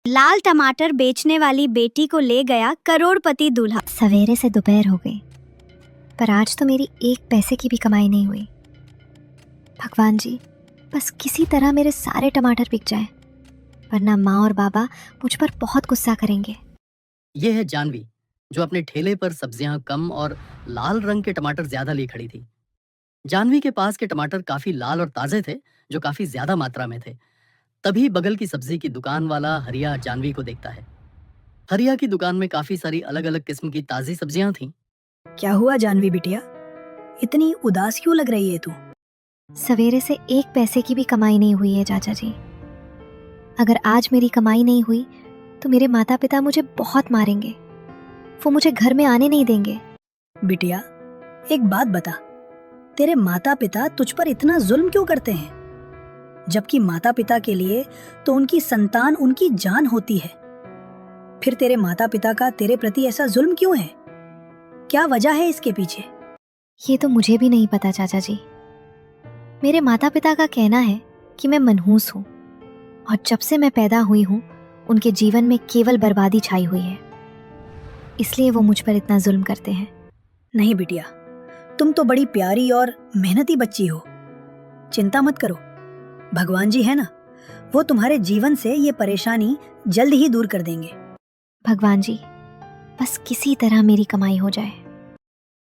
लाल टमाटर बेचने वाली बेटी को ले गया करोड़पति दूल्हा। सवेरे से दोपहर हो गई, पर आज तो मेरी एक पैसे की भी कमाई नहीं हुई। भगवान जी, बस किसी तरह मेरे सारे टमाटर बिक जाएं, वरना माँ और बाबा मुझ पर बहुत गुस्सा करेंगे। ये है जानवी, जो अपने ठेले पर सब्जियां कम और लाल रंग के टमाटर ज्यादा लिए खड़ी थी। जानवी के पास के टमाटर काफी लाल और ताजे थे, जो काफी ज्यादा मात्रा में थे। तभी बगल की सब्जी की दुकान वाला हरिया जानवी को देखता है। हरिया की दुकान में काफी सारी अलग अलग किस्म की ताजी सब्जियां थीं। क्या हुआ जानवी बिटिया, इतनी उदास क्यों लग रही है तू? सवेरे से एक पैसे की भी कमाई नहीं हुई है चाचा जी। अगर आज मेरी कमाई नहीं हुई तो मेरे माता पिता मुझे बहुत मारेंगे। वो मुझे घर में आने नहीं देंगे। बिटिया, एक बात बता, तेरे माता पिता तुझ पर इतना जुल्म क्यों करते हैं? जबकि माता पिता के लिए तो उनकी संतान उनकी जान होती है। फिर तेरे माता पिता का तेरे प्रति ऐसा जुल्म क्यों है? क्या वजह है इसके पीछे? ये तो मुझे भी नहीं पता चाचा जी। मेरे माता पिता का कहना है कि मैं मनहूस हूँ, और जब से मैं पैदा हुई हूँ उनके जीवन में केवल बर्बादी छाई हुई है, इसलिए वो मुझ पर इतना जुल्म करते हैं। नहीं बिटिया, तुम तो बड़ी प्यारी और मेहनती बच्ची हो। चिंता मत करो, भगवान जी है ना, वो तुम्हारे जीवन से ये परेशानी जल्द ही दूर कर देंगे। भगवान जी, बस किसी तरह मेरी कमाई हो जाए।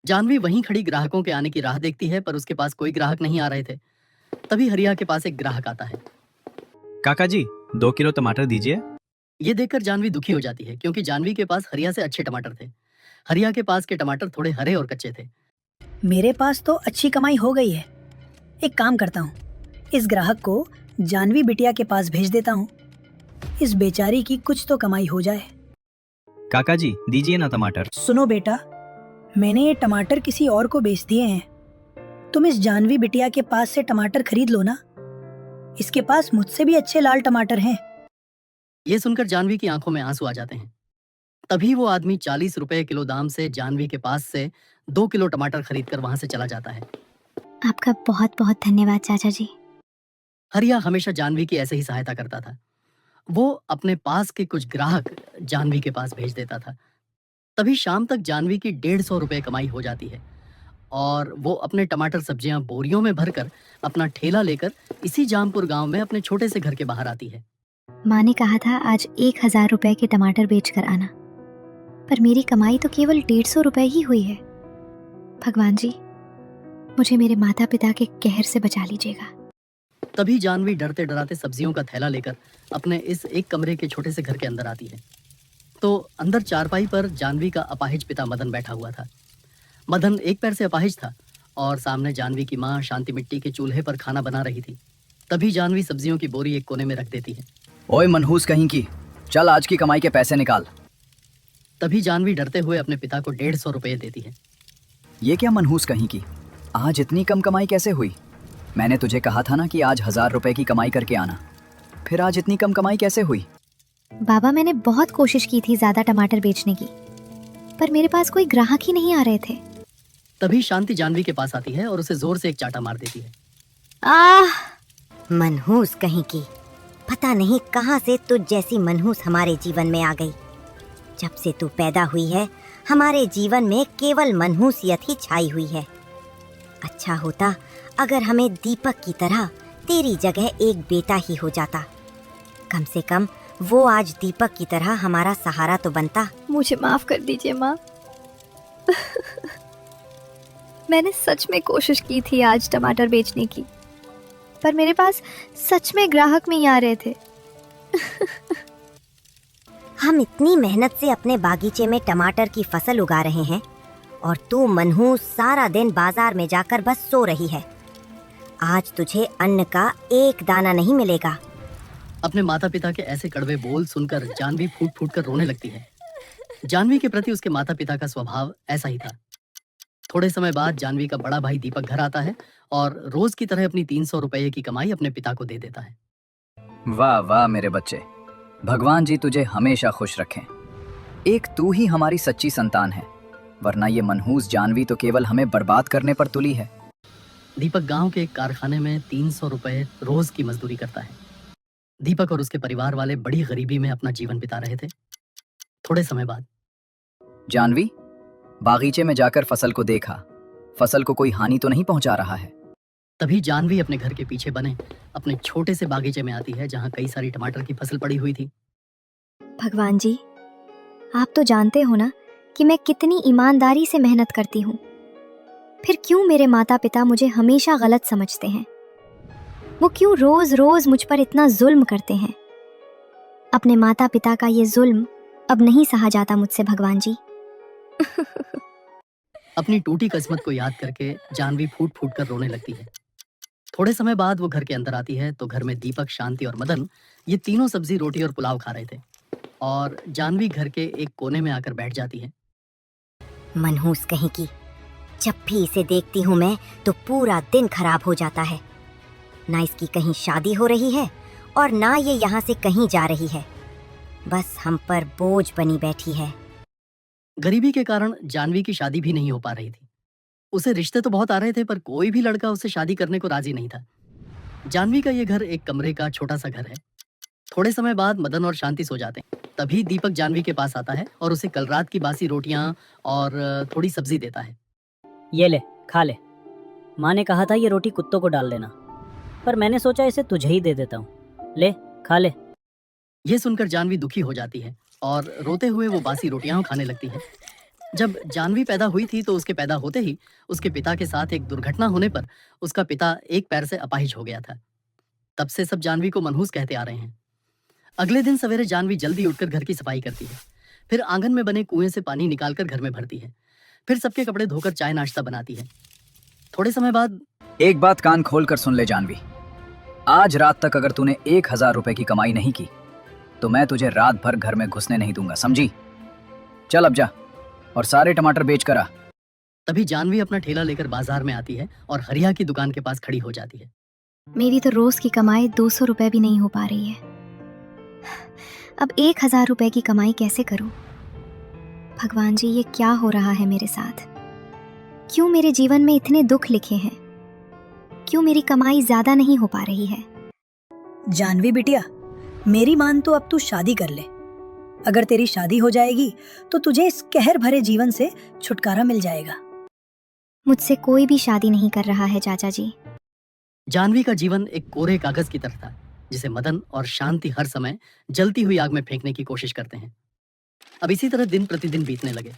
जानवी वहीं खड़ी ग्राहकों के आने की राह देखती है, पर उसके पास कोई ग्राहक नहीं आ रहे थे। तभी हरिया के पास एक ग्राहक आता है। काका जी, 2 किलो टमाटर दीजिए। ये देखकर जानवी दुखी हो जाती है, क्योंकि जानवी के पास हरिया से अच्छे टमाटर थे। हरिया के पास के टमाटर थोड़े हरे और कच्चे थे। मेरे पास तो अच्छी कमाई हो गई है। एक काम करता हूँ, इस ग्राहक को जानवी बिटिया के पास भेज देता हूँ। इस बेचारी की कुछ तो कमाई हो जाए। काका जी, दीजिए ना टमाटर। सुनो बेटा, मैंने ये टमाटर किसी और को बेच दिए हैं। तुम इस जानवी बिटिया के पास से टमाटर खरीद लो ना। इसके पास मुझसे भी अच्छे लाल टमाटर हैं। ये सुनकर जानवी की आंखों में आंसू आ जाते हैं। तभी वो आदमी 40 रुपए किलो दाम से जानवी के पास से 2 किलो टमाटर खरीदकर वहां से चला जाता है। आपका बहुत बहुत धन्यवाद चाचा जी। हरिया हमेशा जानवी की ऐसे ही सहायता करता था। वो अपने पास के कुछ ग्राहक जानवी के पास भेज देता था। तभी शाम तक जानवी की 150 रुपए कमाई हो जाती है, और वो अपने टमाटर सब्जियां बोरियों में भरकर अपना ठेला लेकर इसी जामपुर गांव में अपने छोटे से घर के बाहर आती है। माँ ने कहा था आज 1000 रुपए के टमाटर बेच कर आना, पर मेरी कमाई तो केवल 150 रुपए ही हुई है। भगवान जी, मुझे मेरे माता पिता के कहर से बचा लीजिएगा। तभी जानवी डरते डराते सब्जियों का थैला लेकर अपने इस एक कमरे के छोटे से घर के अंदर आती है। तो अंदर चारपाई पर जानवी का अपाहिज पिता मदन बैठा हुआ था। मदन एक पैर से अपाहिज था, और सामने जानवी की माँ शांति मिट्टी के चूल्हे पर खाना बना रही थी। तभी जानवी सब्जियों की बोरी एक कोने में रख देती है। ओए मनहूस कहीं की, चल आज की कमाई के पैसे निकाल। तभी जानवी डरते हुए अपने पिता को 150 रुपये देती है। ये क्या मनहूस कहीं की, आज इतनी कम कमाई कैसे हुई? मैंने तुझे कहा था ना कि आज 1000 रुपए की कमाई करके आना, फिर आज इतनी कम कमाई कैसे हुई? बाबा, मैंने बहुत कोशिश की थी ज्यादा टमाटर बेचने की, पर मेरे पास कोई ग्राहक ही नहीं आ रहे थे। तभी शांति जानवी के पास आती है और उसे जोर से एक चाटा मार देती है। मनहूस कहीं की, पता नहीं कहाँ से तुझ जैसी मनहूस हमारे जीवन में आ गई। जब से तू पैदा हुई है हमारे जीवन में केवल मनहूसियत ही छाई हुई है। अच्छा होता अगर हमें दीपक की तरह तेरी जगह एक बेटा ही हो जाता। कम से कम वो आज दीपक की तरह हमारा सहारा तो बनता। मुझे माफ कर दीजिए माँ। मैंने सच में कोशिश की थी आज टमाटर बेचने की, पर मेरे पास सच में ग्राहक नहीं आ रहे थे। हम इतनी मेहनत से अपने बागीचे में टमाटर की फसल उगा रहे हैं, और तू मनहूस सारा दिन बाजार में जाकर बस सो रही है। आज तुझे अन्न का एक दाना नहीं मिलेगा। अपने माता पिता के ऐसे कड़वे बोल सुनकर जानवी फूट फूट कर रोने लगती है। जानवी के प्रति उसके माता पिता का स्वभाव ऐसा ही था। थोड़े समय बाद जानवी का बड़ा भाई दीपक घर आता है और रोज की तरह अपनी 300 रुपये की कमाई अपने पिता को दे देता है। वाह वाह मेरे बच्चे, भगवान जी तुझे हमेशा खुश रखें। एक तू ही हमारी सच्ची संतान है, वरना ये मनहूस जानवी तो केवल हमें बर्बाद करने पर तुली है। दीपक गांव के एक कारखाने में 300 रुपये रोज की मजदूरी करता है। दीपक और उसके परिवार वाले बड़ी गरीबी में अपना जीवन बिता रहे थे। थोड़े समय बाद जानवी, बागीचे में जाकर फसल को देखा, फसल को कोई हानि तो नहीं पहुंचा रहा है? तभी जानवी अपने घर के पीछे बने अपने छोटे से बागीचे में आती है, जहाँ कई सारी टमाटर की फसल पड़ी हुई थी। भगवान जी, आप तो जानते हो ना कि मैं कितनी ईमानदारी से मेहनत करती हूँ, फिर क्यों मेरे माता पिता मुझे हमेशा गलत समझते हैं? वो क्यों रोज रोज मुझ पर इतना जुल्म करते हैं? अपने माता पिता का ये जुल्म अब नहीं सहा जाता मुझसे भगवान जी। अपनी टूटी किस्मत को याद करके जानवी फूट फूट कर रोने लगती है। थोड़े समय बाद वो घर के अंदर आती है तो घर में दीपक, शांति और मदन ये तीनों सब्जी, रोटी और पुलाव खा रहे थे और जानवी घर के एक कोने में आकर बैठ जाती है। मनहूस कहीं की, जब भी इसे देखती हूँ मैं तो पूरा दिन खराब हो जाता है। ना इसकी कहीं शादी हो रही है और ना ये यहाँ से कहीं जा रही है, बस हम पर बोझ बनी बैठी है। गरीबी के कारण जानवी की शादी भी नहीं हो पा रही थी। उसे रिश्ते तो बहुत आ रहे थे पर कोई भी लड़का उससे शादी करने को राजी नहीं था। जानवी का ये घर एक कमरे का छोटा सा घर है। थोड़े समय बाद मदन और शांति सो जाते हैं। तभी दीपक जानवी के पास आता है और उसे कल रात की बासी रोटियां और थोड़ी सब्जी देता है। ये ले, खा ले। माँ ने कहा था ये रोटी कुत्तों को डाल देना, पर मैंने सोचा इसे तुझे ही दे देता हूँ। ले, खा ले। ये सुनकर जानवी दुखी हो जाती है और रोते हुए वो बासी रोटियां खाने लगती है। जब जानवी पैदा हुई थी तो उसके पैदा होते ही उसके पिता के साथ एक दुर्घटना होने पर उसका पिता एक पैर से अपाहिज हो गया था। तब से सब जानवी को मनहूस कहते आ रहे हैं। अगले दिन सवेरे जानवी जल्दी उठकर घर की सफाई करती है, फिर आंगन में बने कुएं से पानी निकालकर घर में भरती है, फिर सबके कपड़े धोकर चाय नाश्ता बनाती है। थोड़े समय बाद एक बात कान खोल कर सुन ले जानवी, आज रात तक अगर तूने 1000 रुपए की कमाई नहीं की तो मैं तुझे रात भर घर में घुसने नहीं दूंगा, समझी? चल अब जा और सारे टमाटर बेच कर आ। तभी जानवी अपना ठेला लेकर बाजार में आती है और हरिया की दुकान के पास खड़ी हो जाती है। मेरी तो रोज की कमाई 200 रुपए भी नहीं हो पा रही है। अब 1000 रुपए की कमाई कैसे करूं? भगवान जी, ये क्या हो रहा है मेरे साथ? क्यों मेरे जीवन में इतने दुख लिखे हैं? क्यों मेरी कमाई ज्यादा नहीं हो पा रही है? जानवी बिटिया, मेरी मान तो अब तू शादी कर ले। अगर तेरी शादी हो जाएगी तो तुझे इस कहर भरे जीवन से छुटकारा मिल जाएगा। मुझसे कोई भी शादी नहीं कर रहा है चाचा जी। जानवी का जीवन एक कोरे कागज की तरह था, जिसे मदन और शांति हर समय जलती हुई आग में फेंकने की कोशिश करते हैं। अब इसी तरह दिन प्रतिदिन बीतने लगे।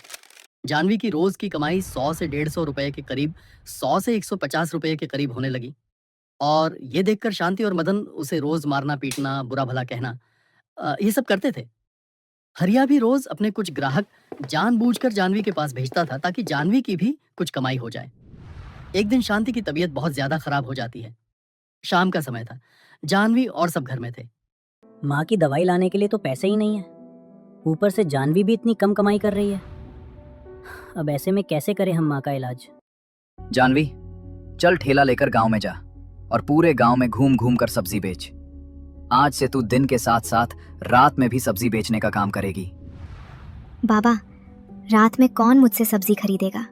जानवी की रोज की कमाई 100 से 150 रुपए के करीब 100 से 150 रुपए के करीब होने लगी और ये देखकर शांति और मदन उसे रोज मारना, पीटना, बुरा भला कहना ये सब करते थे। हरिया भी रोज अपने कुछ ग्राहक जानबूझकर जानवी के पास भेजता था ताकि जानवी की भी कुछ कमाई हो जाए। एक दिन शांति की तबीयत बहुत ज्यादा खराब हो जाती है। शाम का समय था, जानवी और सब घर में थे। माँ की दवाई लाने के लिए तो पैसे ही नहीं है, ऊपर से जानवी भी इतनी कम कमाई कर रही है। अब ऐसे में कैसे करें हम माँ का इलाज? जानवी, चल ठेला लेकर गांव में जा और पूरे गांव में घूम घूम कर सब्जी बेच। आज से तू दिन के साथ साथ रात में भी सब्जी बेचने का काम करेगी। बाबा, रात में कौन मुझसे सब्जी खरीदेगा?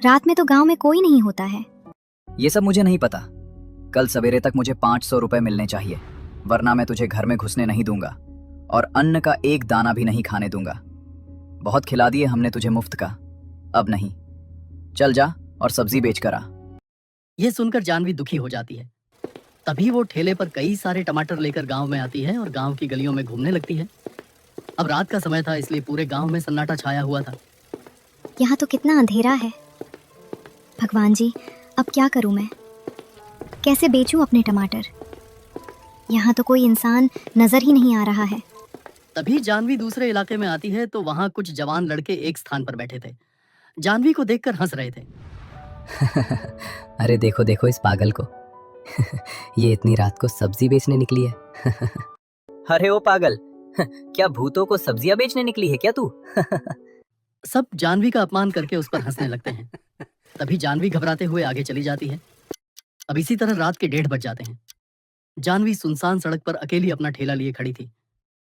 रात में तो गांव में कोई नहीं होता है। ये सब मुझे नहीं पता। कल सवेरे तक मुझे 500 रुपए मिलने चाहिए, वरना मैं तुझे घर में घुसने नहीं दूंगा और अन्न का एक दाना भी नहीं खाने दूंगा। बहुत खिला दिए हमने तुझे मुफ्त का, अब नहीं। चल जा और सब्जी बेच कर आ। यह सुनकर जानवी दुखी हो जाती है। तभी वो ठेले पर कई सारे टमाटर लेकर गांव में आती है और गांव की गलियों में घूमने लगती है। अब रात का समय था, इसलिए पूरे गांव में सन्नाटा छाया हुआ था। यहाँ तो कितना अंधेरा है। भगवान जी, अब क्या करूं मैं? कैसे बेचूं अपने टमाटर? यहाँ तो कोई इंसान नजर ही नहीं आ रहा है। तभी जानवी दूसरे इलाके में आती है तो वहां कुछ जवान लड़के एक स्थान पर बैठे थे। जानवी को देखकर हंस रहे थे। अरे देखो देखो इस पागल को। ये इतनी रात को सब्जी बेचने निकली है। अरे ओ पागल, क्या भूतों को सब्जियां बेचने निकली है क्या तू? सब जानवी का अपमान करके उस पर हंसने लगते हैं। तभी जानवी घबराते हुए आगे चली जाती है। अब इसी तरह रात के 1:30 बज जाते हैं। जानवी सुनसान सड़क पर अकेली अपना ठेला लिए खड़ी थी।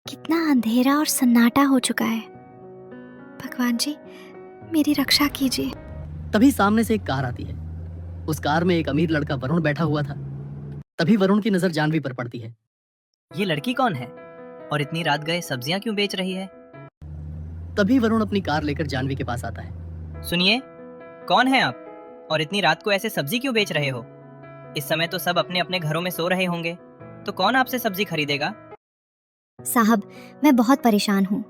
कितना अंधेरा और सन्नाटा हो चुका है। भगवान जी, मेरी रक्षा कीजिए। तभी सामने से एक कार आती है। उस कार में एक अमीर लड़का वरुण बैठा हुआ था। तभी वरुण की नजर जानवी पर पड़ती है। ये लड़की कौन है और इतनी रात गए सब्जियां क्यों बेच रही है? तभी वरुण अपनी कार लेकर जानवी के पास आता है। सुनिए, कौन है आप और इतनी रात को ऐसे सब्जी क्यों बेच रहे हो? इस समय तो सब अपने अपने घरों में सो रहे होंगे, तो कौन आपसे सब्जी खरीदेगा? साहब, मैं बहुत परेशान हूँ।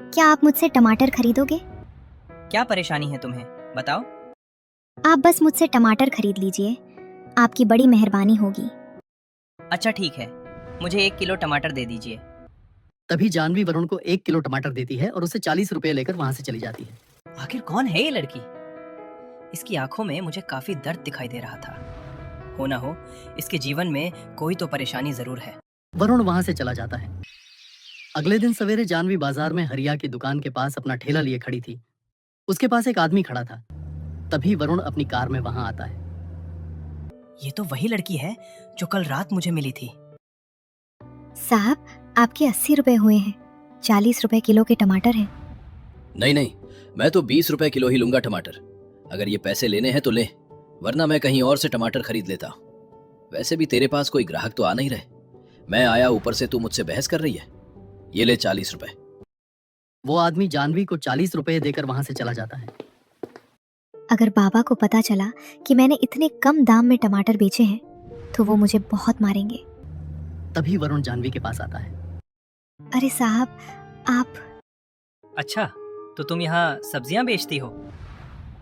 क्या आप मुझसे टमाटर खरीदोगे? क्या परेशानी है तुम्हें, बताओ। आप बस मुझसे टमाटर खरीद लीजिए, आपकी बड़ी मेहरबानी होगी। अच्छा ठीक है, मुझे 1 किलो टमाटर दे दीजिए। तभी जानवी वरुण को 1 किलो टमाटर देती है और उसे 40 रुपए लेकर वहां से चली जाती है। आखिर कौन है ये लड़की? इसकी आंखों में मुझे काफी दर्द दिखाई दे रहा था। हो ना हो, इसके जीवन में कोई तो परेशानी जरूर है। वरुण वहां से चला जाता है। अगले दिन सवेरे जानवी बाजार में हरिया की दुकान के पास अपना ठेला लिए खड़ी थी। उसके पास एक आदमी खड़ा था। तभी वरुण अपनी कार में वहां आता है। ये तो वही लड़की है जो कल रात मुझे मिली थी। साहब, आपके 80 रुपए हुए हैं। 40 रुपए किलो के टमाटर हैं। नहीं नहीं, मैं तो 20 रुपए किलो ही लूंगा टमाटर। अगर ये पैसे लेने हैं तो ले, वरना मैं कहीं और से टमाटर खरीद लेता। वैसे भी तेरे पास कोई ग्राहक तो आ नहीं रहे। मैं आया, ऊपर से तू मुझसे बहस कर रही है। ये ले 40 रुपए। वो आदमी जानवी को 40 रुपए देकर वहां से चला जाता है। अगर बाबा को पता चला कि मैंने इतने कम दाम में टमाटर बेचे हैं, तो वो मुझे बहुत मारेंगे। तभी वरुण जानवी के पास आता है। अरे साहब, आप। अच्छा, तो तुम यहाँ सब्जियां बेचती हो?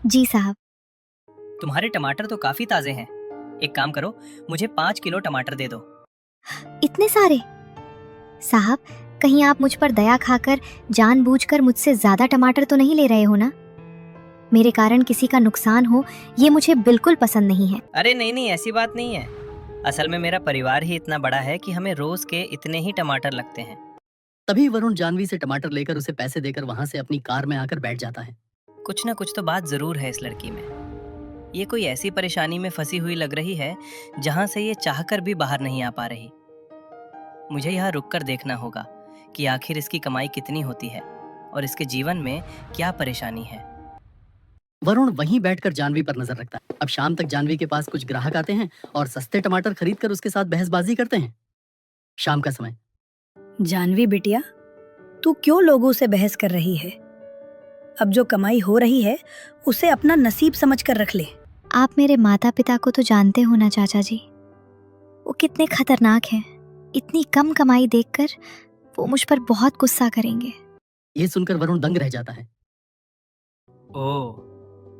जी साहब। तुम्हारे टमाटर तो काफी ताजे हैं। एक काम करो, मुझे 5 किलो टमाटर दे दो। इतने सारे? साहब, कहीं आप मुझ पर दया खाकर जानबूझकर मुझसे ज्यादा टमाटर तो नहीं ले रहे हो ना? मेरे कारण किसी का नुकसान हो, ये मुझे बिल्कुल पसंद नहीं है। अरे नहीं नहीं, ऐसी बात नहीं है। असल में मेरा परिवार ही इतना बड़ा है कि हमें रोज के इतने ही टमाटर लगते हैं। तभी वरुण जानवी से टमाटर लेकर उसे पैसे देकर वहां से अपनी कार में आकर बैठ जाता है। कुछ ना कुछ तो बात जरूर है इस लड़की में। ये कोई ऐसी परेशानी में फंसी हुई लग रही है जहां से ये चाहकर भी बाहर नहीं आ पा रही। मुझे यहाँ रुककर देखना होगा कि आखिर इसकी कमाई कितनी होती है और इसके जीवन में क्या परेशानी है। वरुण वहीं बैठकर जानवी पर नजर रखता है। अब शाम तक जानवी के पास कुछ ग्राहक आते हैं और सस्ते टमाटर खरीदकर उसके साथ बहसबाजी करते हैं। शाम का समय। जानवी बिटिया, तू क्यों लोगों से बहस कर रही है? अब जो कमाई हो रही है उसे अपना नसीब समझकर रख ले। आप मेरे माता पिता को तो जानते हो ना चाचा जी, वो कितने खतरनाक हैं। इतनी कम कमाई देखकर वो मुझ पर बहुत गुस्सा करेंगे। ये सुनकर वरुण दंग रह जाता है। ओह,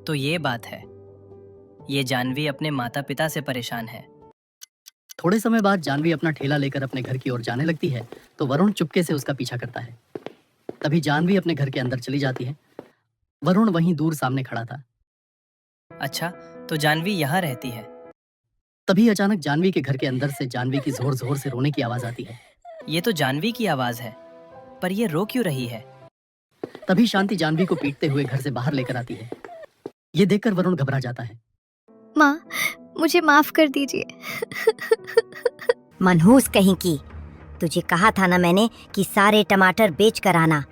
तो ये बात है। ये जानवी अपने माता पिता से परेशान है। थोड़े समय बाद जानवी अपना ठेला लेकर अपने घर की ओर जाने लगती है तो वरुण चुपके से उसका पीछा करता है। तभी जानवी अपने घर के अंदर चली जाती है। वरुण वहीं दूर सामने खड़ा था। अच्छा, तो जानवी यहाँ रहती है। तभी अचानक जानवी के घर के अंदर से जानवी की जोर जोर से रोने की आवाज आती है। ये तो जानवी की आवाज है, पर ये रो क्यों रही है? तभी शांति जानवी को पीटते हुए घर से बाहर लेकर आती है। ये देखकर वरुण घबरा जाता है। माँ, मुझे माफ कर दीजिए। मनहूस कहीं की, तुझे कहा था ना मैंने कि सारे टमाटर बेच कर आना।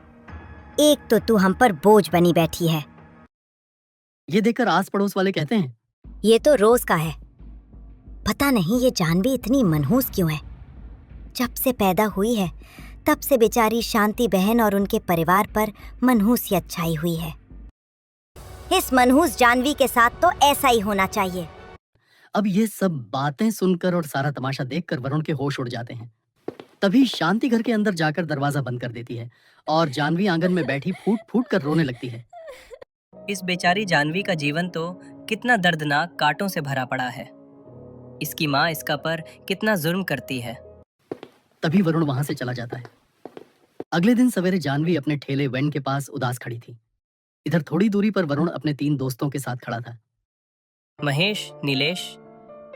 एक तो तू हम पर बोझ बनी बैठी है। ये देखकर आस पड़ोस वाले कहते हैं, ये तो रोज का है। पता नहीं ये जानवी इतनी मनहूस क्यों है। जब से पैदा हुई है तब से बेचारी शांति बहन और उनके परिवार पर मनहूसियत छाई हुई है। इस मनहूस जानवी के साथ तो ऐसा ही होना चाहिए। अब ये सब बातें सुनकर और सारा तमाशा देखकर वरुण के होश उड़ जाते हैं। तभी शांति घर के अंदर जाकर दरवाजा बंद कर देती है और जानवी आंगन में बैठी फूट फूट कर रोने लगती है। इस बेचारी जानवी का जीवन तो कितना दर्दनाक कांटों से भरा पड़ा है। इसकी माँ इसका पर कितना जुर्म करती है। तभी वरुण वहां से चला जाता है। अगले दिन सवेरे जानवी अपने ठेले वैन के पास उदास खड़ी थी। इधर थोड़ी दूरी पर वरुण अपने 3 दोस्तों के साथ खड़ा था। महेश, नीलेश,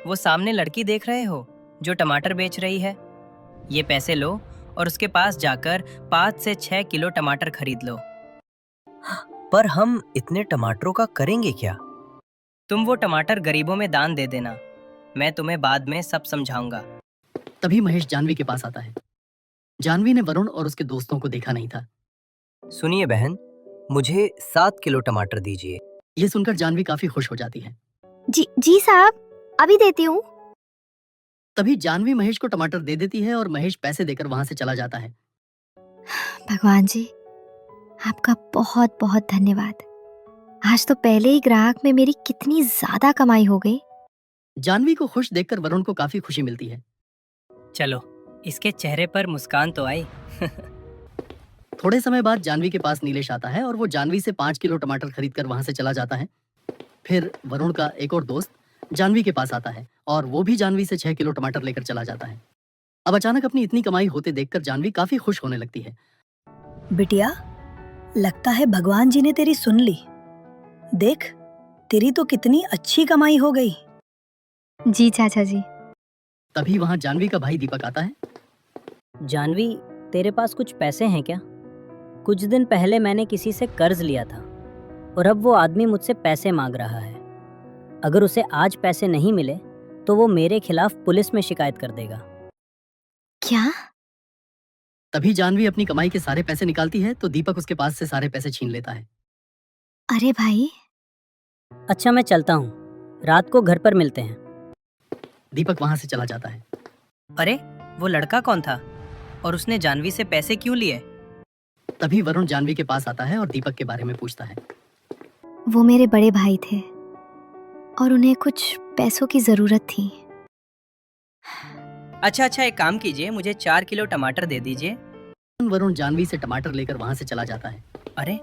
वो सामने लड़की देख रहे हो जो टमाटर बेच रही है? ये पैसे लो और उसके पास जाकर 5 से 6 किलो टमाटर खरीद लो। पर हम इतने टमाटरों का करेंगे क्या? तुम वो टमाटर गरीबों में दान दे देना। मैं तुम्हें बाद में सब समझाऊंगा। तभी महेश जानवी के पास आता है। जानवी ने वरुण और उसके दोस्तों को देखा नहीं था। सुनिए बहन, मुझे 7 किलो टमाटर दीजिए। ये सुनकर जानवी काफी खुश हो जाती है। जी साहब, अभी देती हूँ। तभी जानवी महेश को टमाटर दे देती है और महेश पैसे देकर वहां से चला जाता है। भगवान जी, आपका बहुत बहुत धन्यवाद। आज तो पहले ही ग्राहक में मेरी कितनी ज्यादा कमाई हो गई। जानवी को खुश देखकर वरुण को काफी खुशी मिलती है। चलो, इसके चेहरे पर मुस्कान तो आई। थोड़े समय बाद जानवी के पास नीलेश आता है और वो जानवी से 5 किलो टमाटर खरीद कर वहां से चला जाता है। फिर वरुण का एक और दोस्त जानवी के पास आता है और वो भी जानवी से 6 किलो टमाटर लेकर चला जाता है। अब अचानक अपनी इतनी कमाई होते देखकर जानवी काफी खुश होने लगती है। बिटिया, लगता है भगवान जी ने तेरी सुन ली। देख, तेरी तो कितनी अच्छी कमाई हो गई। जी चाचा जी। तभी वहां जानवी का भाई दीपक आता है। जानवी, तेरे पास कुछ पैसे हैं क्या? कुछ दिन पहले मैंने किसी से कर्ज लिया था और अब वो आदमी मुझसे पैसे मांग रहा है। अगर उसे आज पैसे नहीं मिले तो वो मेरे खिलाफ पुलिस में शिकायत कर देगा। क्या? तभी जानवी अपनी कमाई के सारे पैसे निकालती है तो दीपक उसके पास से सारे पैसे छीन लेता है। अरे भाई। अच्छा, मैं चलता हूँ, रात को घर पर मिलते हैं। दीपक वहां से चला जाता है। अरे, वो लड़का कौन था और उसने जानवी से पैसे क्यों लिए? तभी वरुण जानवी के पास आता है और दीपक के बारे में पूछता है। वो मेरे बड़े भाई थे और उन्हें कुछ पैसों की जरूरत थी। अच्छा, एक काम कीजिए, मुझे 4 किलो टमाटर दे दीजिए। वरुण जानवी से टमाटर लेकर वहां से चला जाता है। अरे,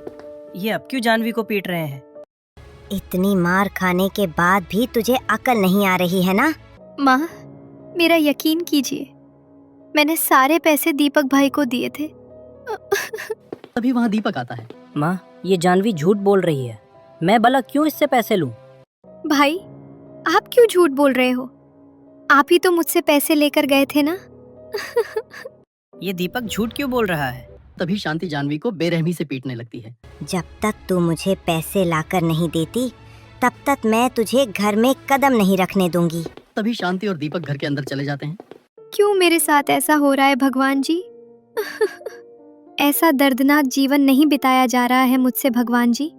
ये अब क्यों जानवी को पीट रहे हैं? इतनी मार खाने के बाद भी तुझे अकल नहीं आ रही है ना? माँ, मेरा यकीन कीजिए, मैंने सारे पैसे दीपक भाई को दिए थे। तभी वहां दीपक आता है। माँ, ये जानवी झूठ बोल रही है। मैं भला क्यों इससे पैसे लूं? भाई, आप क्यों झूठ बोल रहे हो? आप ही तो मुझसे पैसे लेकर गए थे ना। ये दीपक झूठ क्यों बोल रहा है? तभी शांति जानवी को बेरहमी से पीटने लगती है। जब तक तू मुझे पैसे लाकर नहीं देती तब तक मैं तुझे घर में कदम नहीं रखने दूंगी। तभी शांति और दीपक घर के अंदर चले जाते हैं। क्यों मेरे साथ ऐसा हो रहा है भगवान जी? ऐसा दर्दनाक जीवन नहीं बिताया जा रहा है मुझसे भगवान जी।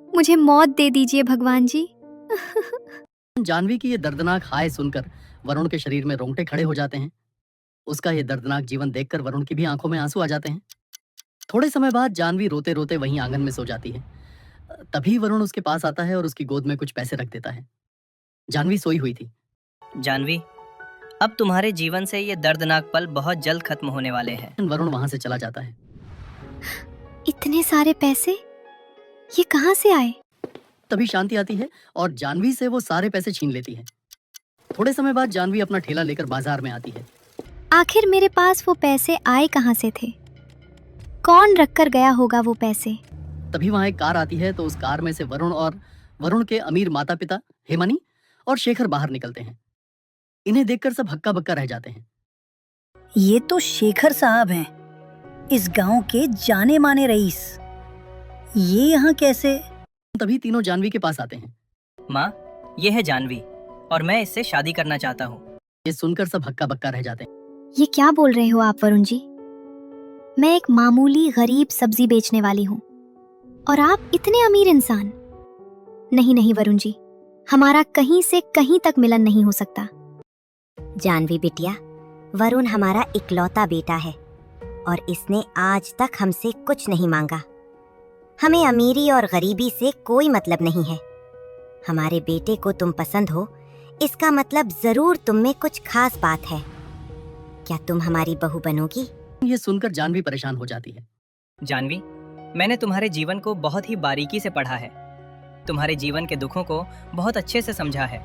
मुझे मौत दे दीजिए भगवान जी। जानवी की ये दर्दनाक हाय सुनकर वरुण के शरीर में रोंगटे खड़े हो जाते हैं। उसका ये दर्दनाक जीवन देखकर वरुण की भी आंखों में आंसू आ जाते हैं। थोड़े समय बाद जानवी रोते रोते वहीं आंगन में सो जाती है। तभी वरुण उसके पास आता है और उसकी गोद में कुछ पैसे रख देता है। जानवी सोई हुई थी। जानवी, अब तुम्हारे जीवन से ये दर्दनाक पल बहुत जल्द खत्म होने वाले हैं। वरुण वहां से चला जाता है। इतने सारे पैसे ये कहाँ से आए? तभी शांति आती है और जानवी से वो सारे पैसे छीन लेती है। थोड़े समय बाद जानवी अपना ठेला लेकर बाजार में आती है। आखिर मेरे पास वो पैसे आए कहाँ से थे? कौन रख कर गया होगा वो पैसे? तभी वहां एक कार आती है तो उस कार में से वरुण और वरुण के अमीर माता पिता हेमनी और शेखर बाहर निकलते हैं। इन्हें देखकर सब हक्का बक्का रह जाते हैं। ये तो शेखर साहब हैं, इस गांव के जाने माने रईस। ये यहाँ कैसे? तभी तीनों जानवी के पास आते हैं। माँ, ये है जानवी और मैं इससे शादी करना चाहता हूँ। ये सुनकर सब हक्का बक्का रह जाते हैं। ये क्या बोल रहे हो आप वरुण जी? मैं एक मामूली गरीब सब्जी बेचने वाली हूँ और आप इतने अमीर इंसान। नहीं नहीं वरुण जी, हमारा कहीं से कहीं तक मिलन नहीं हो सकता। जानवी बिटिया, वरुण हमारा इकलौता बेटा है और इसने आज तक हमसे कुछ नहीं मांगा। हमें अमीरी और गरीबी से कोई मतलब नहीं है। हमारे बेटे को तुम पसंद हो, इसका मतलब जरूर तुम में कुछ खास बात है। क्या तुम हमारी बहू बनोगी? ये सुनकर जानवी परेशान हो जाती है। जानवी, मैंने तुम्हारे जीवन को बहुत ही बारीकी से पढ़ा है। तुम्हारे जीवन के दुखों को बहुत अच्छे से समझा है।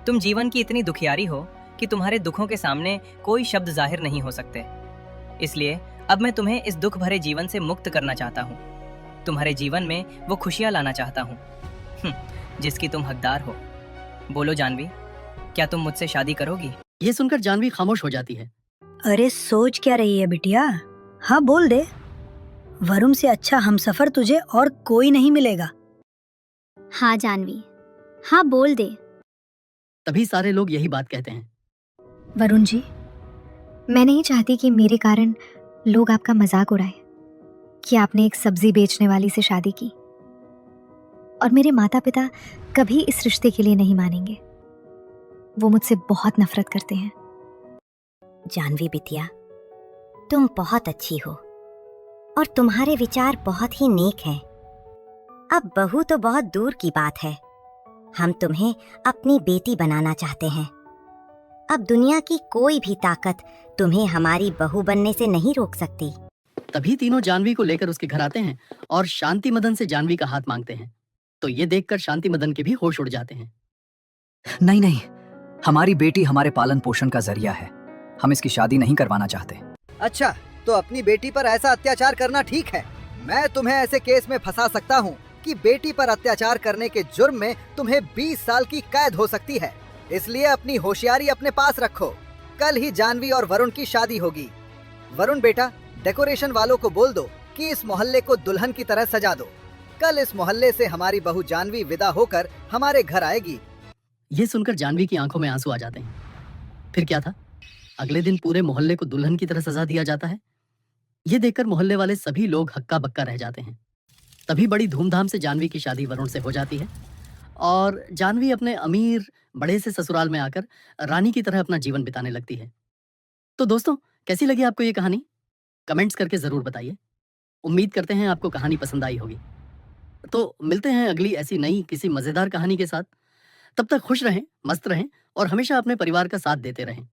तुम जीवन की इतनी दुखियारी हो कि तुम्हारे दुखों के सामने कोई शब्द जाहिर नहीं हो सकते। इसलिए अब मैं तुम्हें इस दुख भरे जीवन से मुक्त करना चाहता हूँ। तुम्हारे जीवन में वो खुशियाँ लाना चाहता हूँ जिसकी तुम हकदार हो। बोलो जानवी, क्या तुम मुझसे शादी करोगी? ये सुनकर जानवी खामोश हो जाती है। अरे सोच क्या रही है बिटिया? हाँ बोल दे। वरुण से अच्छा हमसफर तुझे और कोई नहीं मिलेगा। हाँ जानवी, हाँ बोल दे। तभी सारे लोग यही बात कहते हैं। वरुण जी, मैं नहीं चाहती कि मेरे कारण लोग आपका मजाक उड़ाए कि आपने एक सब्जी बेचने वाली से शादी की, और मेरे माता पिता कभी इस रिश्ते के लिए नहीं मानेंगे। वो मुझसे बहुत नफरत करते हैं। जानवी बिटिया, तुम बहुत अच्छी हो और तुम्हारे विचार बहुत ही नेक हैं। अब बहू तो बहुत दूर की बात है, हम तुम्हें अपनी बेटी बनाना चाहते हैं। अब दुनिया की कोई भी ताकत तुम्हें हमारी बहू बनने से नहीं रोक सकती। तभी तीनों जानवी को लेकर उसके घर आते हैं और शांति मदन से जानवी का हाथ मांगते हैं। तो ये देखकर शांति मदन के भी होश उड़ जाते हैं। नहीं नहीं, हमारी बेटी हमारे पालन पोषण का जरिया है, हम इसकी शादी नहीं करवाना चाहते। अच्छा, तो अपनी बेटी पर ऐसा अत्याचार करना ठीक है? मैं तुम्हें ऐसे केस में फंसा सकता हूँ कि बेटी पर अत्याचार करने के जुर्म में तुम्हें 20 साल की कैद हो सकती है। इसलिए अपनी होशियारी अपने पास रखो। कल ही जानवी और वरुण की शादी होगी। वरुण बेटा, डेकोरेशन वालों को बोल दो कि इस मोहल्ले को दुल्हन की तरह सजा दो। कल इस मोहल्ले से हमारी बहू जानवी विदा होकर हमारे घर आएगी। ये सुनकर जानवी की आंखों में आंसू आ जाते हैं। फिर क्या था, अगले दिन पूरे मोहल्ले को दुल्हन की तरह सजा दिया जाता है। ये देखकर मोहल्ले वाले सभी लोग हक्का बक्का रह जाते हैं। तभी बड़ी धूमधाम से जानवी की शादी वरुण से हो जाती है और जानवी अपने अमीर बड़े से ससुराल में आकर रानी की तरह अपना जीवन बिताने लगती है। तो दोस्तों, कैसी लगी आपको ये कहानी? कमेंट्स करके जरूर बताइए। उम्मीद करते हैं आपको कहानी पसंद आई होगी। तो मिलते हैं अगली ऐसी नई किसी मजेदार कहानी के साथ। तब तक खुश रहें, मस्त रहें और हमेशा अपने परिवार का साथ देते रहें।